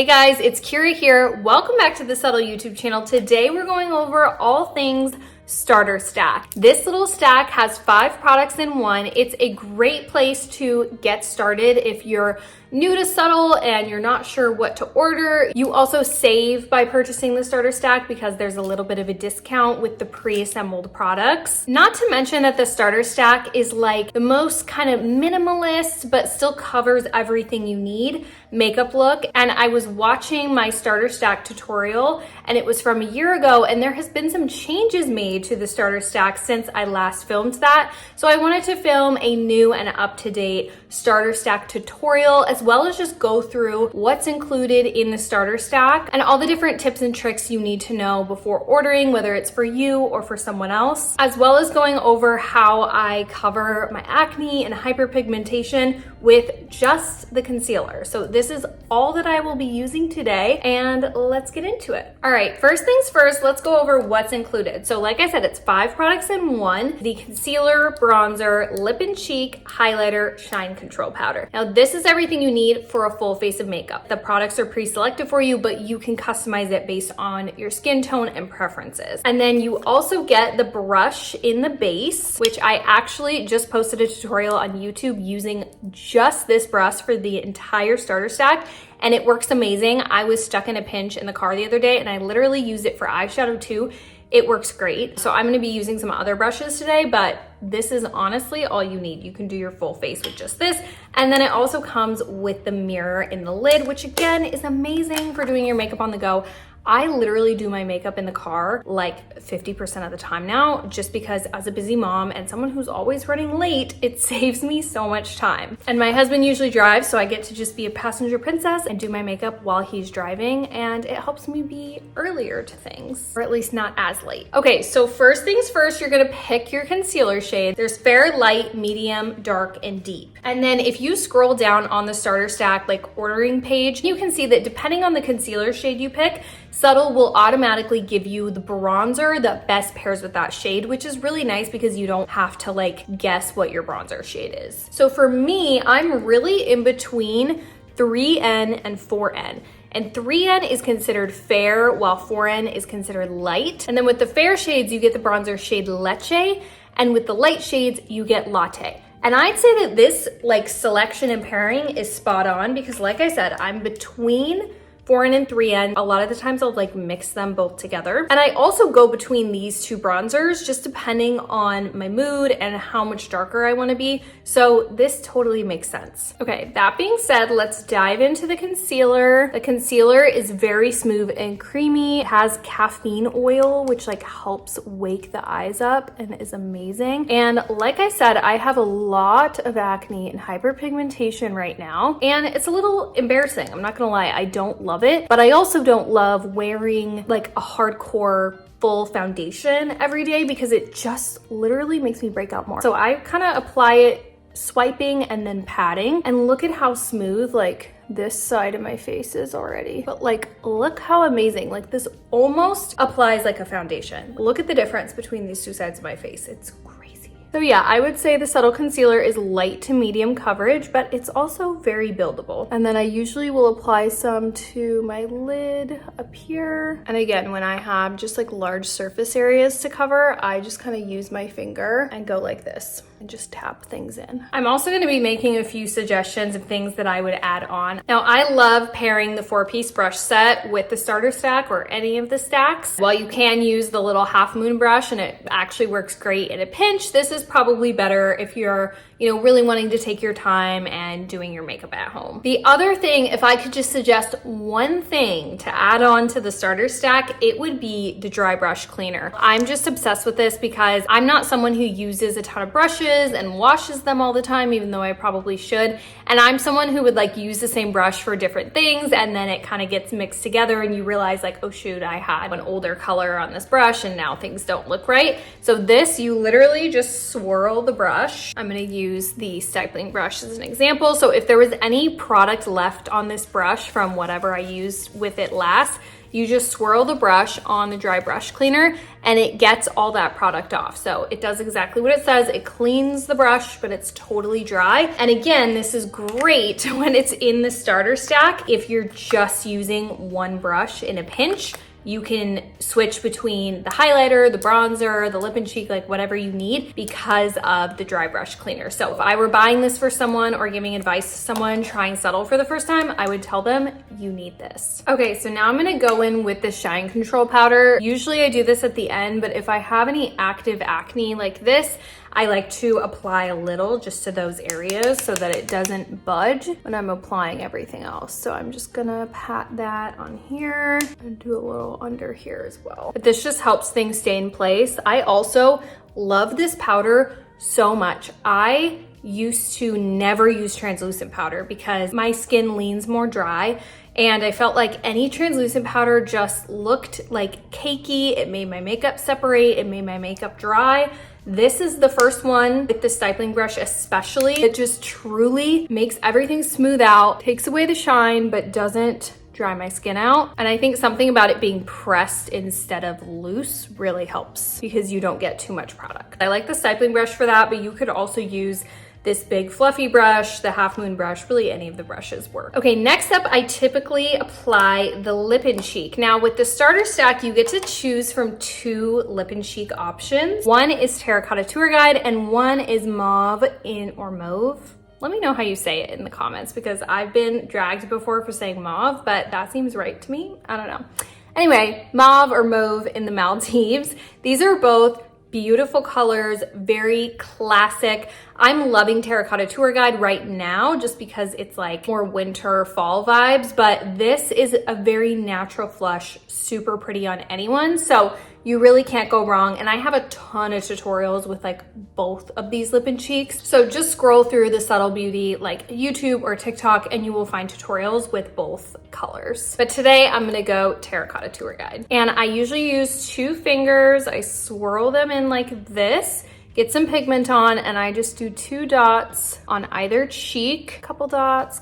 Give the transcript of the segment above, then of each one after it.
Hey guys, it's Keira here. Welcome back to the Subtl YouTube channel. Today we're going over all things starter stack. This little stack has 5 products in one. It's a great place to get started if you're new to Subtl and you're not sure what to order. You also save by purchasing the starter stack because there's a little bit of a discount with the pre-assembled products. Not to mention that the starter stack is like the most kind of minimalist but still covers everything you need makeup look. And I was watching my starter stack tutorial and it was from a year ago, and there has been some changes made to the starter stack since I last filmed that. So I wanted to film a new and up-to-date starter stack tutorial, as well as just go through what's included in the starter stack and all the different tips and tricks you need to know before ordering, whether it's for you or for someone else, as well as going over how I cover my acne and hyperpigmentation with just the concealer. So this is all that I will be using today, and let's get into it. All right, first things first, let's go over what's included. So like I said, it's 5 products in one: the concealer, bronzer, lip and cheek, highlighter, shine control powder. Now this is everything you need for a full face of makeup. The products are pre-selected for you, but you can customize it based on your skin tone and preferences. And then you also get the brush in the base, which I actually just posted a tutorial on YouTube using just this brush for the entire starter stack, and it works amazing. I was stuck in a pinch in the car the other day and I literally used it for eyeshadow too. It works great. So I'm gonna be using some other brushes today, but this is honestly all you need. You can do your full face with just this. And then it also comes with the mirror in the lid, which again is amazing for doing your makeup on the go. I literally do my makeup in the car like 50% of the time now, just because as a busy mom and someone who's always running late, it saves me so much time. And my husband usually drives, so I get to just be a passenger princess and do my makeup while he's driving, and it helps me be earlier to things, or at least not as late. Okay, so first things first, you're gonna pick your concealer shade. There's fair, light, medium, dark, and deep. And then if you scroll down on the starter stack, like ordering page, you can see that depending on the concealer shade you pick, Subtl will automatically give you the bronzer that best pairs with that shade, which is really nice because you don't have to like guess what your bronzer shade is. So for me, I'm really in between 3N and 4N. And 3N is considered fair while 4N is considered light. And then with the fair shades, you get the bronzer shade Leche, and with the light shades, you get Latte. And I'd say that this like selection and pairing is spot on because like I said, I'm between 4N and 3N. A lot of the times I'll like mix them both together. And I also go between these two bronzers just depending on my mood and how much darker I want to be. So this totally makes sense. Okay, that being said, let's dive into the concealer. The concealer is very smooth and creamy. It has caffeine oil, which like helps wake the eyes up and is amazing. And like I said, I have a lot of acne and hyperpigmentation right now, and it's a little embarrassing. I'm not gonna lie, I don't love it, but I also don't love wearing like a hardcore full foundation every day because it just literally makes me break out more. So I kind of apply it swiping and then patting, and look at how smooth like this side of my face is already. But like, look how amazing, like this almost applies like a foundation. Look at the difference between these two sides of my face. It's crazy. So yeah, I would say the Subtl concealer is light to medium coverage, but it's also very buildable. And then I usually will apply some to my lid up here. And again, when I have just like large surface areas to cover, I just kind of use my finger and go like this and just tap things in. I'm also gonna be making a few suggestions of things that I would add on. Now, I love pairing the 4-piece brush set with the starter stack or any of the stacks. While you can use the little half moon brush and it actually works great in a pinch, this is probably better if you're, you know, really wanting to take your time and doing your makeup at home. The other thing, if I could just suggest one thing to add on to the starter stack, it would be the dry brush cleaner. I'm just obsessed with this because I'm not someone who uses a ton of brushes and washes them all the time, even though I probably should. And I'm someone who would like use the same brush for different things, and then it kind of gets mixed together and you realize like, oh shoot, I had an older color on this brush and now things don't look right. So this, you literally just swirl the brush. I'm gonna use the styling brush as an example. So if there was any product left on this brush from whatever I used with it last, you just swirl the brush on the dry brush cleaner and it gets all that product off. So it does exactly what it says. It cleans the brush, but it's totally dry. And again, this is great when it's in the starter stack. If you're just using one brush in a pinch, you can switch between the highlighter, the bronzer, the lip and cheek, like whatever you need because of the dry brush cleaner. So if I were buying this for someone or giving advice to someone trying Subtl for the first time, I would tell them you need this. Okay, so now I'm gonna go in with the shine control powder. Usually I do this at the end, but if I have any active acne like this, I like to apply a little just to those areas so that it doesn't budge when I'm applying everything else. So I'm just gonna pat that on here and do a little under here as well. But this just helps things stay in place. I also love this powder so much. I used to never use translucent powder because my skin leans more dry, and I felt like any translucent powder just looked like cakey. It made my makeup separate, it made my makeup dry. This is the first one with the stippling brush especially. It just truly makes everything smooth out, takes away the shine, but doesn't dry my skin out. And I think something about it being pressed instead of loose really helps because you don't get too much product. I like the stippling brush for that, but you could also use this big fluffy brush, the half moon brush, really any of the brushes work. Okay, next up, I typically apply the lip and cheek. Now with the starter stack, you get to choose from 2 lip and cheek options. One is Terracotta Tour Guide and one is mauve or mauve. Let me know how you say it in the comments because I've been dragged before for saying mauve, but that seems right to me. I don't know. Anyway, mauve or mauve in the Maldives. These are both beautiful colors, very classic. I'm loving Terracotta Tour Guide right now just because it's like more winter fall vibes, but this is a very natural flush, super pretty on anyone. So you really can't go wrong. And I have a ton of tutorials with like both of these lip and cheeks. So just scroll through the Subtl Beauty like YouTube or TikTok and you will find tutorials with both colors. But today I'm gonna go Terracotta Tour Guide. And I usually use 2 fingers. I swirl them in like this, get some pigment on, and I just do 2 dots on either cheek, couple dots.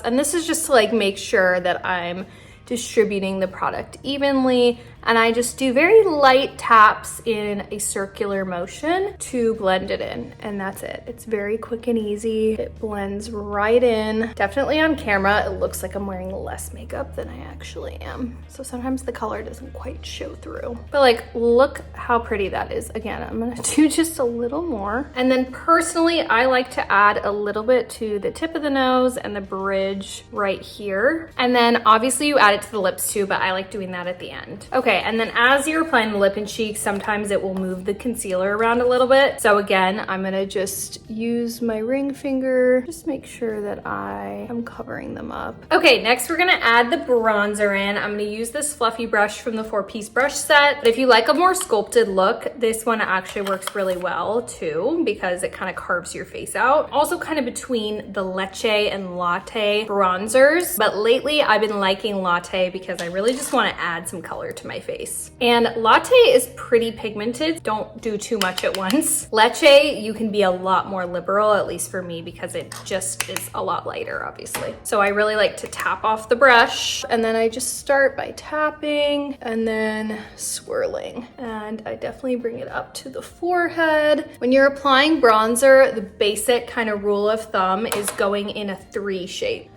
And this is just to like make sure that I'm distributing the product evenly. And I just do very light taps in a circular motion to blend it in. And that's it. It's very quick and easy. It blends right in. Definitely on camera, it looks like I'm wearing less makeup than I actually am. So sometimes the color doesn't quite show through. But like, look how pretty that is. Again, I'm gonna do just a little more. And then personally, I like to add a little bit to the tip of the nose and the bridge right here. And then obviously you add it to the lips too, but I like doing that at the end. Okay, and then as you're applying the lip and cheek, sometimes it will move the concealer around a little bit. So again, I'm gonna just use my ring finger, just make sure that I am covering them up. Okay, next we're gonna add the bronzer in. I'm gonna use this fluffy brush from the 4-piece brush set. But if you like a more sculpted look, this one actually works really well too, because it kind of carves your face out. Also kind of between the Leche and Latte bronzers, but lately I've been liking Latte because I really just wanna add some color to my face. And Latte is pretty pigmented. Don't do too much at once. Leche, you can be a lot more liberal, at least for me, because it just is a lot lighter, obviously. So I really like to tap off the brush, and then I just start by tapping and then swirling. And I definitely bring it up to the forehead. When you're applying bronzer, the basic kind of rule of thumb is going in a 3 shape,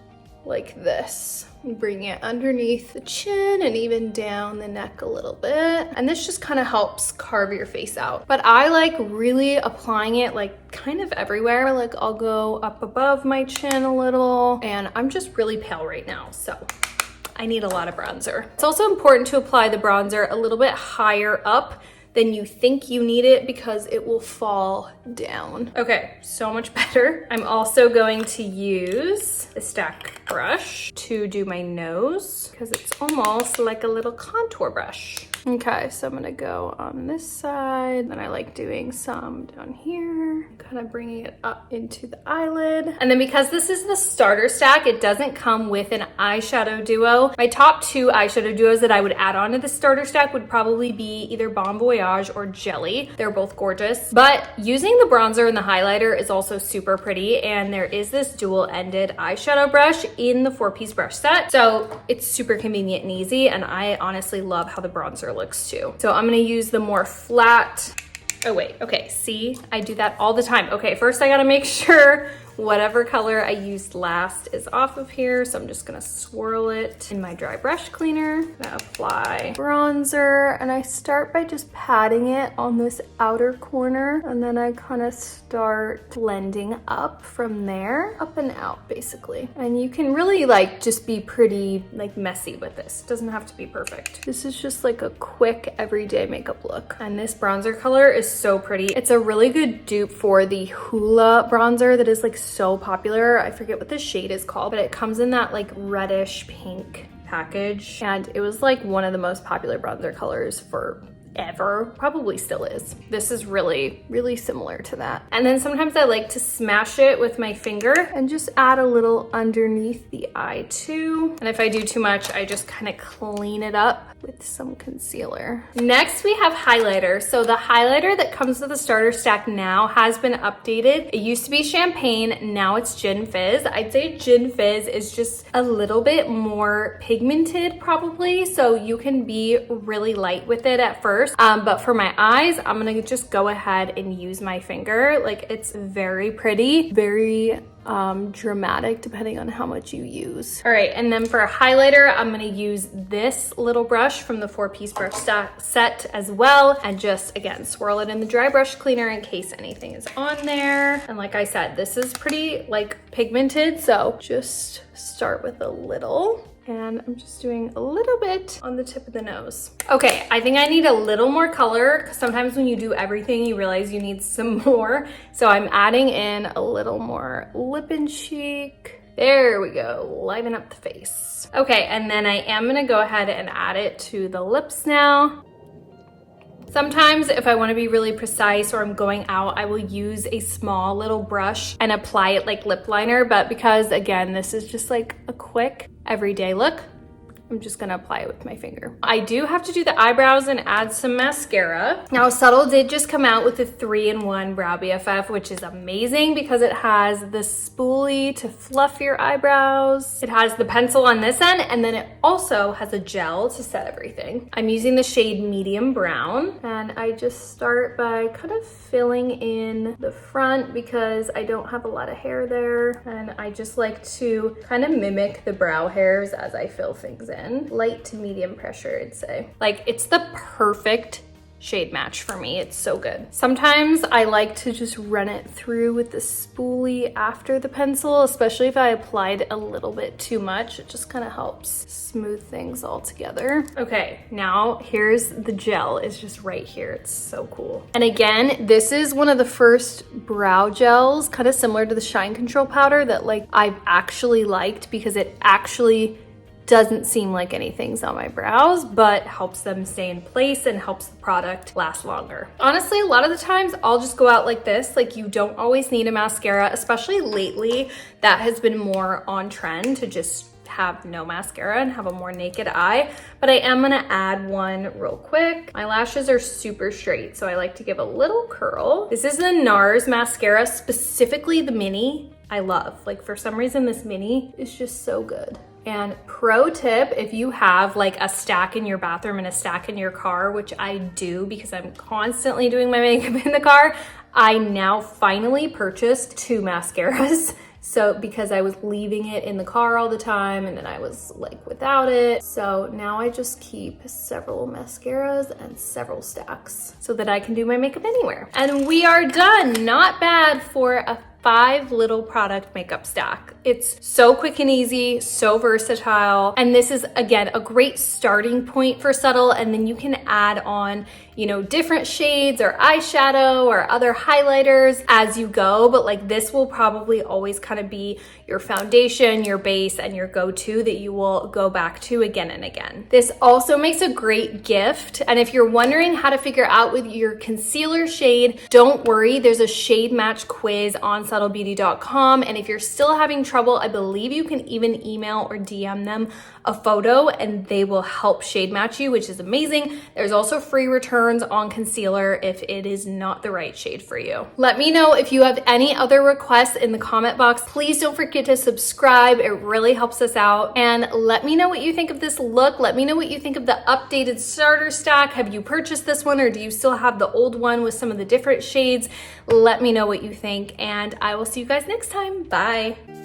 like this. Bring it underneath the chin and even down the neck a little bit. And this just kind of helps carve your face out. But I like really applying it like kind of everywhere. Like I'll go up above my chin a little, and I'm just really pale right now, so I need a lot of bronzer. It's also important to apply the bronzer a little bit higher up than you think you need it because it will fall down. Okay, so much better. I'm also going to use the Stak brush to do my nose because it's almost like a little contour brush. Okay, so I'm gonna go on this side, then I like doing some down here, kind of bringing it up into the eyelid. And then because this is the starter stack, it doesn't come with an eyeshadow duo. My top two eyeshadow duos that I would add on to the starter stack would probably be either Bon Voyage or Jelly. They're both gorgeous, but using the bronzer and the highlighter is also super pretty, and there is this dual-ended eyeshadow brush in the 4-piece brush set, so it's super convenient and easy, and I honestly love how the bronzer looks too. So I'm gonna use the more flat, oh wait, okay, see, I do that all the time. Okay, first I gotta make sure whatever color I used last is off of here, so I'm just gonna swirl it in my dry brush cleaner. I'm gonna apply bronzer, and I start by just patting it on this outer corner, and then I kind of start blending up from there, up and out basically. And you can really like just be pretty like messy with this. It doesn't have to be perfect. This is just like a quick everyday makeup look. And this bronzer color is so pretty. It's a really good dupe for the Hoola bronzer that is like so popular. I forget what the shade is called, but it comes in that like reddish pink package, and it was like one of the most popular bronzer colors forever, probably still is. This is really, really similar to that. And then sometimes I like to smash it with my finger and just add a little underneath the eye too. And if I do too much, I just kind of clean it up with some concealer. Next, we have highlighter. So the highlighter that comes with the starter stack now has been updated. It used to be champagne, now it's Gin Fizz. I'd say Gin Fizz is just a little bit more pigmented probably, so you can be really light with it at first. But for my eyes, I'm gonna just go ahead and use my finger. Like, it's very pretty, very dramatic depending on how much you use. All right, and then for a highlighter, I'm gonna use this little brush from the 4-piece brush set as well, and just again swirl it in the dry brush cleaner in case anything is on there. And like I said, this is pretty like pigmented, so just start with a little. And I'm just doing a little bit on the tip of the nose. Okay, I think I need a little more color, because sometimes when you do everything, you realize you need some more. So I'm adding in a little more lip and cheek. There we go, liven up the face. Okay, and then I am gonna go ahead and add it to the lips now. Sometimes if I want to be really precise or I'm going out, I will use a small little brush and apply it like lip liner, but because again, this is just like a quick everyday look, I'm just gonna apply it with my finger. I do have to do the eyebrows and add some mascara. Now, Subtl did just come out with the 3-in-1 Brow BFF, which is amazing because it has the spoolie to fluff your eyebrows. It has the pencil on this end, and then it also has a gel to set everything. I'm using the shade Medium Brown, and I just start by kind of filling in the front because I don't have a lot of hair there, and I just like to kind of mimic the brow hairs as I fill things in. Light to medium pressure, I'd say. Like, it's the perfect shade match for me. It's so good. Sometimes I like to just run it through with the spoolie after the pencil, especially if I applied a little bit too much. It just kind of helps smooth things all together. Okay, now here's the gel. It's just right here. It's so cool. And again, this is one of the first brow gels, kind of similar to the Shine Control powder, that like I've actually liked because it actually doesn't seem like anything's on my brows, but helps them stay in place and helps the product last longer. Honestly, a lot of the times I'll just go out like this. Like, you don't always need a mascara, especially lately. That has been more on trend to just have no mascara and have a more naked eye, but I am gonna add one real quick. My lashes are super straight, so I like to give a little curl. This is the NARS mascara, specifically the mini. I love, like, for some reason this mini is just so good. And pro tip, if you have like a stack in your bathroom and a stack in your car, which I do because I'm constantly doing my makeup in the car, I now finally purchased 2 mascaras. So because I was leaving it in the car all the time and then I was like without it. So now I just keep several mascaras and several stacks so that I can do my makeup anywhere. And we are done. Not bad for a 5 little product makeup stack. It's so quick and easy, so versatile. And this is, again, a great starting point for Subtl. And then you can add on, you know, different shades or eyeshadow or other highlighters as you go. But like this will probably always kind of be your foundation, your base, and your go-to that you will go back to again and again. This also makes a great gift. And if you're wondering how to figure out with your concealer shade, don't worry, there's a shade match quiz on subtlbeauty.com. And if you're still having trouble, I believe you can even email or DM them a photo and they will help shade match you, which is amazing. There's also free returns on concealer if it is not the right shade for you. Let me know if you have any other requests in the comment box. Please don't forget to subscribe. It really helps us out. And let me know what you think of this look. Let me know what you think of the updated starter stack. Have you purchased this one or do you still have the old one with some of the different shades? Let me know what you think and I will see you guys next time. Bye.